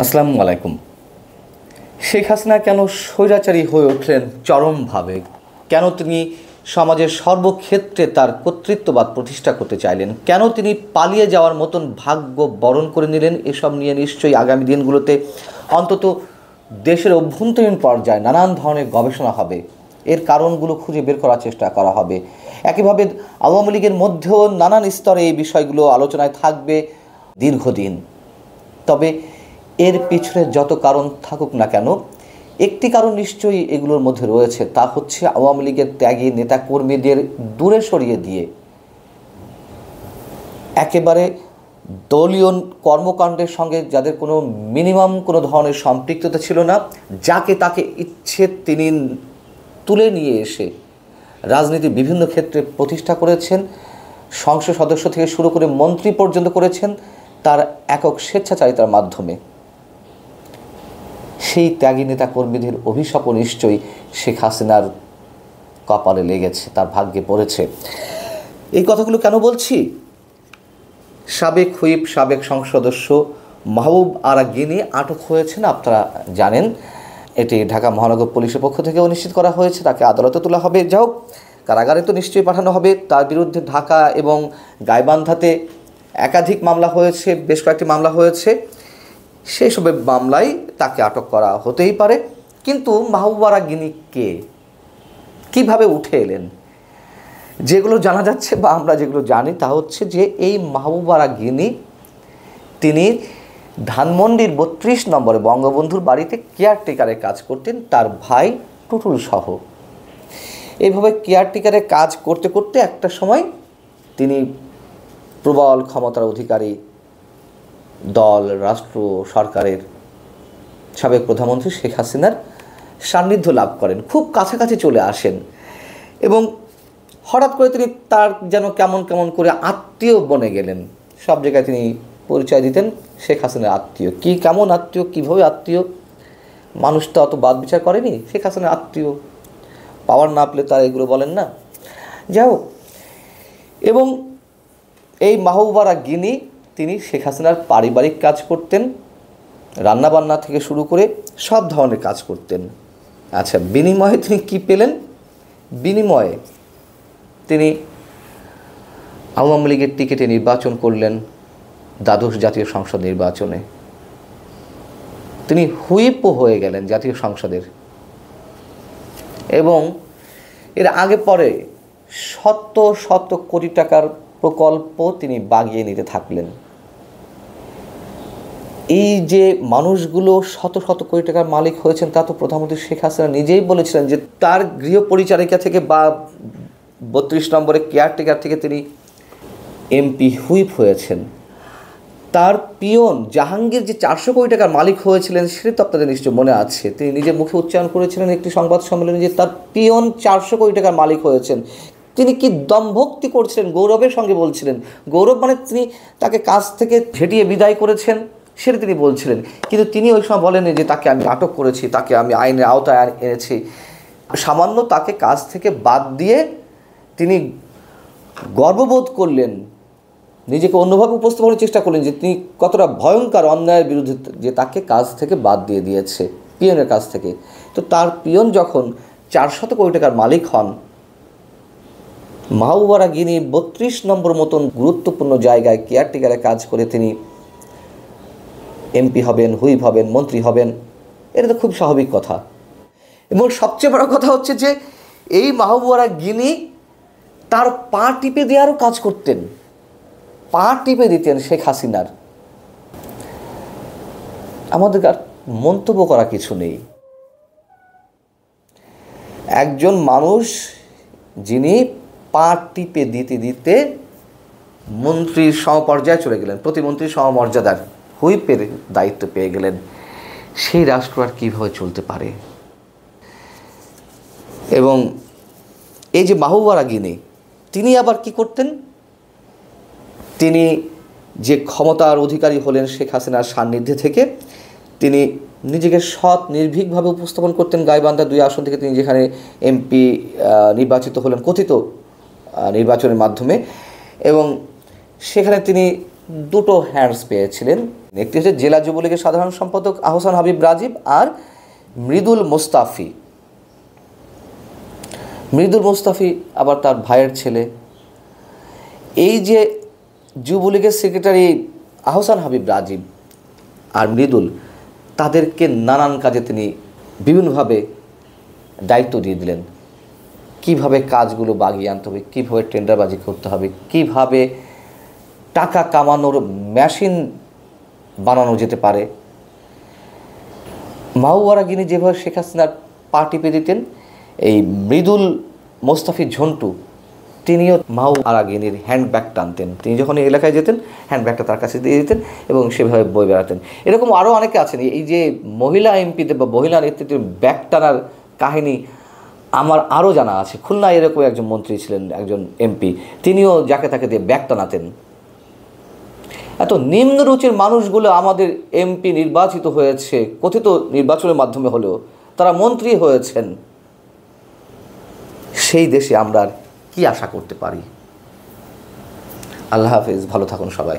আসসালামু আলাইকুম। শেখ হাসিনা কেন স্বৈরাচারী হয়ে উঠলেন চরমভাবে? কেন তিনি সমাজের সর্বক্ষেত্রে তার কর্তৃত্ববাদ প্রতিষ্ঠা করতে চাইলেন? কেন তিনি পালিয়ে যাওয়ার মতন ভাগ্য বরণ করে নিলেন? এসব নিয়ে নিশ্চয়ই আগামী দিনগুলোতে অন্তত দেশের অভ্যন্তরীণ পর্যায়ে নানান ধরনের গবেষণা হবে, এর কারণগুলো খুঁজে বের করার চেষ্টা করা হবে। একইভাবে আওয়ামী লীগের মধ্যেও নানান স্তরে এই বিষয়গুলো আলোচনায় থাকবে দীর্ঘদিন। তবে এর পিছনে যত কারণ থাকুক না কেন, একটি কারণ নিশ্চয়ই এগুলোর মধ্যে রয়েছে, তা হচ্ছে আওয়ামী লীগের ত্যাগী নেতাকর্মীদের দূরে সরিয়ে দিয়ে একেবারে দলীয় কর্মকাণ্ডের সঙ্গে যাদের কোনো মিনিমাম কোনো ধরনের সম্পৃক্ততা ছিল না, যাকে তাকে ইচ্ছে তিনি তুলে নিয়ে এসে রাজনীতির বিভিন্ন ক্ষেত্রে প্রতিষ্ঠা করেছেন। সংসদ সদস্য থেকে শুরু করে মন্ত্রী পর্যন্ত করেছেন তার একক স্বেচ্ছাচারিতার মাধ্যমে। সেই ত্যাগী নেতা কর্মীদের অভিশাপও নিশ্চয়ই শেখ হাসিনার কপালে লেগেছে, তার ভাগ্যে পড়েছে। এই কথাগুলো কেন বলছি? সাবেক হুইপ, সাবেক সংসদ সদস্য মাহবুব আরা গিনি আটক হয়েছেন, আপনারা জানেন। এটি ঢাকা মহানগর পুলিশের পক্ষ থেকেও নিশ্চিত করা হয়েছে। তাকে আদালতে তোলা হবে, যাই হোক কারাগারে তো নিশ্চয়ই পাঠানো হবে। তার বিরুদ্ধে ঢাকা এবং গাইবান্ধাতে একাধিক মামলা হয়েছে, বেশ কয়েকটি মামলা হয়েছে। সেই সব মামলায় তাকে আটক করা হতেই পারে। কিন্তু মাহবুব আরা গিনি কে, কীভাবে উঠে এলেন? যেগুলো জানা যাচ্ছে বা আমরা যেগুলো জানি তা হচ্ছে যে এই মাহবুব আরা গিনি তিনি ধানমন্ডির ৩২ নম্বরে বঙ্গবন্ধুর বাড়িতে কেয়ারটেকারের কাজ করতেন, তার ভাই টুটুল সহ। এইভাবে কেয়ারটেকারের কাজ করতে করতে একটা সময় তিনি প্রবল ক্ষমতার অধিকারী দল, রাষ্ট্র সরকারের সাবেক প্রধানমন্ত্রী শেখ হাসিনার সান্নিধ্য লাভ করেন, খুব কাছাকাছি চলে আসেন এবং হঠাৎ করে তিনি তার যেন কেমন কেমন করে আত্মীয় বনে গেলেন। সব জায়গায় তিনি পরিচয় দিতেন শেখ হাসিনার আত্মীয়। কি কেমন আত্মীয়, কীভাবে আত্মীয়, মানুষ তো অত বাদ বিচার করেনি। শেখ হাসিনার আত্মীয়, পাওয়ার না পেলে তার এগুলো বলেন না। যাই হোক, এবং এই মাহবুব আরা গিনি তিনি শেখ হাসিনার পারিবারিক কাজ করতেন, রান্নাবান্না থেকে শুরু করে সব ধরনের কাজ করতেন। আচ্ছা, বিনিময়ে তিনি কী পেলেন? বিনিময়ে তিনি আওয়ামী লীগের টিকিটে নির্বাচন করলেন। দ্বাদশ জাতীয় সংসদ নির্বাচনে তিনি হুইপও হয়ে গেলেন জাতীয় সংসদের, এবং এর আগে পরে শত শত কোটি টাকার প্রকল্প তিনি বাগিয়ে নিতে থাকলেন। এই যে মানুষগুলো শত শত কোটি টাকার মালিক হয়েছেন, তা তো প্রধানমন্ত্রী শেখ হাসিনা নিজেই বলেছিলেন যে তার গৃহ পরিচারিকা থেকে বা ৩২ নম্বরে কেয়ারটেকার থেকে তিনি এমপি হুইপ হয়েছেন। তার পিয়ন জাহাঙ্গীর যে ৪০০ কোটি টাকার মালিক হয়েছিলেন, সেটা তো আপনাদের নিশ্চয় মনে আছে। তিনি নিজের মুখে উচ্চারণ করেছিলেন একটি সংবাদ সম্মেলনে যে তার পিয়ন ৪০০ কোটি টাকার মালিক হয়েছেন। তিনি কি দমভক্তি করছিলেন, গৌরবের সঙ্গে বলছিলেন। গৌরব মানে তিনি তাকে কাজ থেকে ঝেঁটিয়ে বিদায় করেছেন, সেটা তিনি বলছিলেন। কিন্তু তিনি ওই সময় বলেন যে তাকে আমি আটক করেছি, তাকে আমি আইনের আওতায় এনেছি। সামান্য তাকে কাজ থেকে বাদ দিয়ে তিনি গর্ববোধ করলেন, নিজেকে অন্যভাবে উপস্থাপনের চেষ্টা করলেন যে তিনি কতটা ভয়ঙ্কর অন্যায়ের বিরুদ্ধে যে তাকে কাজ থেকে বাদ দিয়ে দিয়েছে, পিয়নের কাছ থেকে। তো তার পিয়ন যখন ৪০০ কোটি টাকার মালিক হন, মাহবুব আরা গিনি ৩২ নম্বর মতন গুরুত্বপূর্ণ জায়গায় কেয়ারটেকারের কাজ করে তিনি এমপি হবেন, হুইপ হবেন, মন্ত্রী হবেন, এটা তো খুব স্বাভাবিক কথা। এবং সবচেয়ে বড় কথা হচ্ছে যে এই মাহবুব আরা গিনি তার পা টিপে দেওয়ারও কাজ করতেন, পা টিপে দিতেন শেখ হাসিনার। আমাদের আর মন্তব্য করা কিছু নেই। একজন মানুষ যিনি পা টিপে দিতে দিতে মন্ত্রীর সমপর্যায়ে চলে গেলেন, প্রতিমন্ত্রীর সমমর্যাদার হুইপের দায়িত্ব পেয়ে গেলেন, সেই রাষ্ট্র আর কীভাবে চলতে পারে? এবং এই যে মাহবুব আরা গিনি, তিনি আবার কি করতেন? তিনি যে ক্ষমতার অধিকারী হলেন শেখ হাসিনার সান্নিধ্যে থেকে, তিনি নিজেকে সৎ নির্ভীকভাবে উপস্থাপন করতেন। গাইবান্ধা ২ আসন থেকে তিনি যেখানে এমপি নির্বাচিত হলেন কথিত নির্বাচনের মাধ্যমে, এবং সেখানে তিনি দুটো হ্যান্ডস পেয়েছিলেন। একটি হচ্ছে জেলা যুবলীগের সাধারণ সম্পাদক আহসান হাবিব রাজীব আর মৃদুল মোস্তাফি। মৃদুল মোস্তাফি আবার তার ভাইয়ের ছেলে। এই যে যুবলীগের সেক্রেটারি আহসান হাবিব রাজীব আর মৃদুল, তাদেরকে নানান কাজে তিনি বিভিন্নভাবে দায়িত্ব দিয়ে দিলেন। কিভাবে কাজগুলো বাগিয়ে আনতে হবে, কীভাবে টেন্ডারবাজি করতে হবে, কিভাবে টাকা কামানোর মেশিন বানানো যেতে পারে। মাওয়ারাগিনী যেভাবে শেখ হাসিনার পা টিপে দিতেন, এই মৃদুল মোস্তাফি ঝন্টু তিনিও মাওয়ারাগিনীর হ্যান্ডব্যাগ টানতেন। তিনি যখন এই এলাকায় যেতেন হ্যান্ডব্যাগটা তার কাছে দিয়ে দিতেন এবং সেভাবে বই বেড়াতেন। এরকম আরও অনেকে আছেন। এই যে মহিলা এমপিদের বা মহিলা নেতৃত্বের ব্যাগ টানার কাহিনী আমার আরও জানা আছে। খুলনায় এরকম একজন মন্ত্রী ছিলেন, একজন এমপি, তিনিও যাকে তাকে দিয়ে ব্যাগ টানাতেন। এত নিম্নরুচির মানুষগুলো আমাদের এমপি নির্বাচিত হয়েছে, কথিত নির্বাচনের মাধ্যমে হলেও তারা মন্ত্রী হয়েছেন। সেই দেশে আমরা কি আশা করতে পারি? আল্লাহ হাফেজ, ভালো থাকুন সবাই।